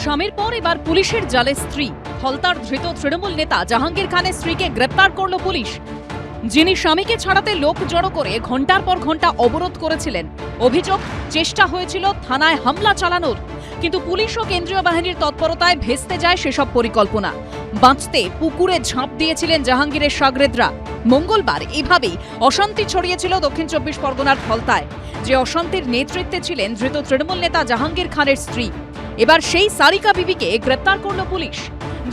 স্বামীর পর এবার পুলিশের জালে স্ত্রী। ফলতার ধৃত তৃণমূল নেতা জাহাঙ্গীর খানের স্ত্রীকে গ্রেপ্তার করল পুলিশ, যিনি স্বামীকে ছাড়াতে লোক জড়ো করে ঘন্টার পর ঘন্টা অবরোধ করেছিলেন। অভিযোগ, চেষ্টা হয়েছিল থানায় হামলা চালানোর, কিন্তু পুলিশ ও কেন্দ্রীয় বাহিনীর তৎপরতায় ভেস্তে যায় সেসব পরিকল্পনা। বাঁচতে পুকুরে ঝাঁপ দিয়েছিলেন জাহাঙ্গীরের শাগরেদরা। মঙ্গলবার এভাবেই অশান্তি ছড়িয়েছিল দক্ষিণ চব্বিশ পরগনার ফলতায়, যে অশান্তির নেতৃত্বে ছিলেন ধৃত তৃণমূল নেতা জাহাঙ্গীর খানের স্ত্রী। এবার সেই সারিকা বিবিকে গ্রেপ্তার করল পুলিশ।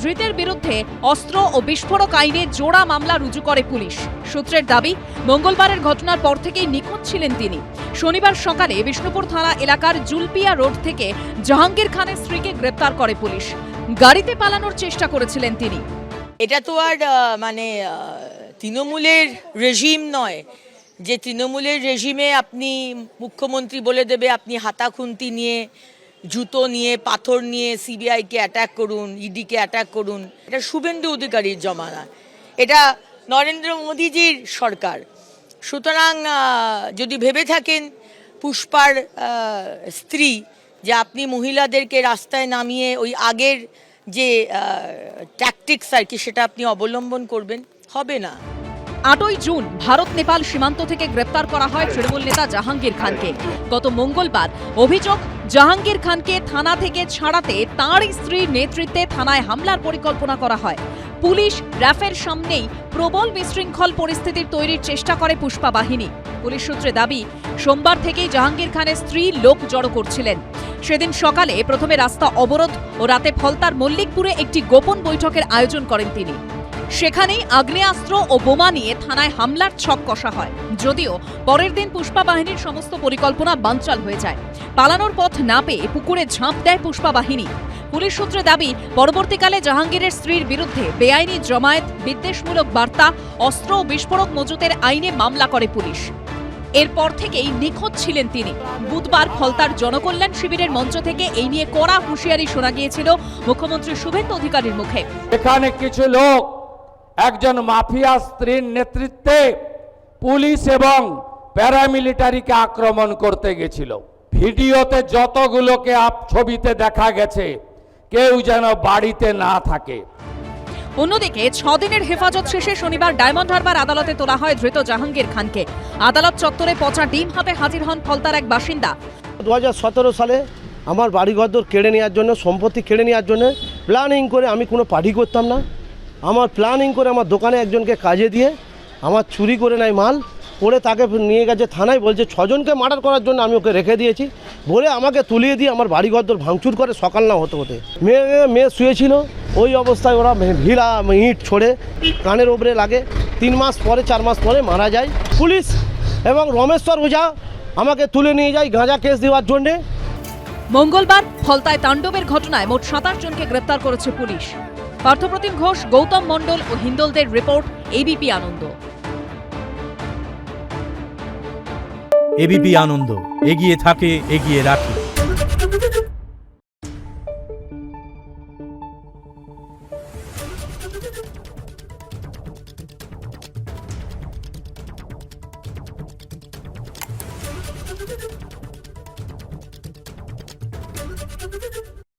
ধৃতের বিরুদ্ধে অস্ত্র ও বিস্ফোরক আইনে জোড়া মামলা রুজু করে পুলিশ। সূত্রের দাবি, মঙ্গলবারের ঘটনার পর থেকেই নিখোঁজ ছিলেন তিনি। শনিবার সকালে বিষ্ণুপুর থানা এলাকার জুলপিয়া রোড থেকে জাহাঙ্গীর খানের স্ত্রীকে গ্রেপ্তার করে পুলিশ। গাড়িতে পালানোর চেষ্টা করেছিলেন তিনি। এটা তো আর তৃণমূলের রেজিম নয় যে তৃণমূলের রেজিমে আপনি মুখ্যমন্ত্রী বলে দেবে আপনি হাতা খুন্তি নিয়ে, জুতো নিয়ে, পাথর নিয়ে সিবিআইকে অ্যাটাক করুন, ইডিকে অ্যাটাক করুন। এটা শুভেন্দু অধিকারীর জমানা, এটা নরেন্দ্র মোদীজির সরকার। সুতরাং যদি ভেবে থাকেন পুষ্পার স্ত্রী যে আপনি মহিলাদেরকে রাস্তায় নামিয়ে ওই আগের যে ট্যাকটিক্স আর কি সেটা আপনি অবলম্বন করবেন, হবে না। 8ই জুন ভারত নেপাল সীমান্ত থেকে গ্রেপ্তার করা হয় তৃণমূল নেতা জাহাঙ্গীর খানকে। গত মঙ্গলবার অভিযোগ, জাহাঙ্গীর খানকে থানা থেকে ছাড়াতে তাঁরই স্ত্রীর নেতৃত্বে থানায় হামলার পরিকল্পনা করা হয়। পুলিশ র্যাফের সামনেই প্রবল বিশৃঙ্খল পরিস্থিতির তৈরির চেষ্টা করে পুষ্পা বাহিনী। পুলিশ সূত্রে দাবি, সোমবার থেকেই জাহাঙ্গীর খানের স্ত্রী লোক জড়ো করছিলেন। সেদিন সকালে প্রথমে রাস্তা অবরোধ ও রাতে ফলতার মল্লিকপুরে একটি গোপন বৈঠকের আয়োজন করেন তিনি। সেখানেই আগ্নেয়াস্ত্র ও বোমা নিয়ে থানায় হামলার ছক কষা হয়। যদিও পরের দিন পুষ্পা বাহিনীর সমস্ত পরিকল্পনা বানচাল হয়ে যায়। পালানোর পথ না পেয়ে পুকুরে ঝাঁপ দেয় পুষ্পা বাহিনী। পুলিশ সূত্রে দাবি, পরবর্তীকালে জাহাঙ্গীরের স্ত্রীর বিরুদ্ধে বেআইনি জমায়েত, বিদ্বেষমূলক বার্তা, অস্ত্র ও বিস্ফোরক মজুতের আইনে মামলা করে পুলিশ। এরপর থেকেই নিখোঁজ ছিলেন তিনি। বুধবার ফলতার জনকল্যাণ শিবিরের মঞ্চ থেকে এই নিয়ে কড়া হুঁশিয়ারি শোনা গিয়েছিল মুখ্যমন্ত্রী শুভেন্দু অধিকারীর মুখে। এখানে কিছু লোক একজন মাফিয়া স্ত্রীর নেতৃত্বে পুলিশ এবং প্যারামিলিটারিকে আক্রমণ করতে গেছিল। ভিডিওতে যতগুলোকে ছবিতে দেখা গেছে, কেউ যেন বাড়িতে না থাকে। অন্যদিকে 6 দিনের হেফাজত শেষে শনিবার ডায়মন্ড হারবার আদালতে তোলা হয় ধৃত জাহাঙ্গীর খানকে। আদালত চত্বরে পচা ডিম হাতে হাজির হন ফলতার এক বাসিন্দা। 2017 সালে আমার বাড়িঘর কেড়ে নেওয়ার জন্য, সম্পত্তি কেড়ে নেওয়ার জন্য প্ল্যানিং করে, আমি কোনো পার্টি করতাম না, আমার প্ল্যানিং করে আমার দোকানে একজনকে কাজে দিয়ে আমার চুরি করে নেয় মাল, করে তাকে নিয়ে গেছে থানায়, বলছে 6 জনকে মার্ডার করার জন্য আমি ওকে রেখে দিয়েছি বলে আমাকে তুলিয়ে দিয়ে আমার বাড়িঘর ভাঙচুর করে সকাল না হতে হতে মেয়ে শুয়েছিল। ওই অবস্থায় ওরা ভিড়া ইট ছড়ে কানের ওপরে লাগে। 3 মাস পরে, 4 মাস পরে মারা যায়। পুলিশ এবং রমেশ্বর ওঝা আমাকে তুলে নিয়ে যায় গাঁজা কেস দেওয়ার জন্যে। মঙ্গলবার ফলতায় তাণ্ডবের ঘটনায় মোট 27 জনকে গ্রেপ্তার করেছে পুলিশ। পার্থপ্রতিম ঘোষ, গৌতম মণ্ডল ও হিন্দলদের রিপোর্ট, এবিপি আনন্দ। এবিপি আনন্দ, এগিয়ে থাকে, এগিয়ে রাখে।